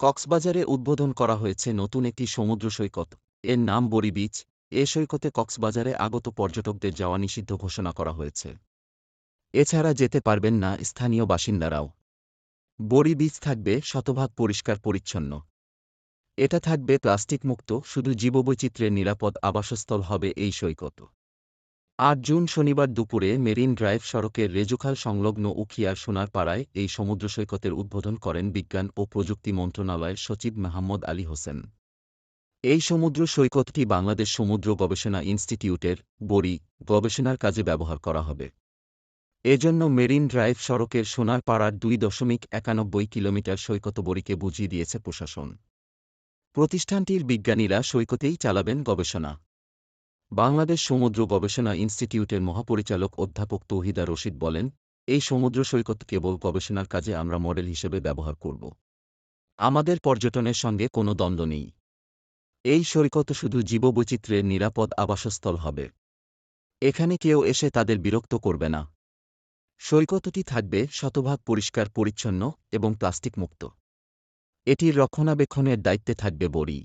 কক্সবাজারে উদ্বোধন করা হয়েছে নতুন একটি সমুদ্র সৈকত। এর নাম বড়ি বিচ। এ সৈকতে কক্সবাজারে আগত পর্যটকদের যাওয়া নিষিদ্ধ ঘোষণা করা হয়েছে। এছাড়া যেতে পারবেন না স্থানীয় বাসিন্দারাও। বড়ি বিচ থাকবে শতভাগ পরিষ্কার পরিচ্ছন্ন। এটা থাকবে প্লাস্টিক মুক্ত, শুধু জীববৈচিত্র্যের নিরাপদ আবাসস্থল হবে এই সৈকত। ৮ জুন শনিবার দুপুরে মেরিন ড্রাইভ সড়কের রেজুখাল সংলগ্ন উখিয়ার সোনারপাড়ায় এই সমুদ্র সৈকতের উদ্বোধন করেন বিজ্ঞান ও প্রযুক্তি মন্ত্রণালয়ের সচিব মাহমুদ আলী হোসেন। এই সমুদ্র সৈকতটি বাংলাদেশ সমুদ্র গবেষণা ইনস্টিটিউটের বড়ি গবেষণার কাজে ব্যবহার করা হবে। এজন্য মেরিন ড্রাইভ সড়কের সোনারপাড়ার ২.৯১ কিলোমিটার সৈকত বড়িকে বুঝিয়ে দিয়েছে প্রশাসন। প্রতিষ্ঠানটির বিজ্ঞানীরা সৈকতেই চালাবেন গবেষণা। বাংলাদেশ সমুদ্র গবেষণা ইনস্টিটিউটের মহাপরিচালক অধ্যাপক তৌহিদা রশিদ বলেন, এই সমুদ্র সৈকত কেবল গবেষণার কাজে আমরা মডেল হিসেবে ব্যবহার করব। আমাদের পর্যটনের সঙ্গে কোনো দ্বন্দ্ব নেই। এই সৈকত শুধু জীববৈচিত্র্যের নিরাপদ আবাসস্থল হবে। এখানে কেউ এসে তাদের বিরক্ত করবে না। সৈকতটি থাকবে শতভাগ পরিষ্কার পরিচ্ছন্ন এবং প্লাস্টিক মুক্ত। এটির রক্ষণাবেক্ষণের দায়িত্বে থাকবে বড়ি।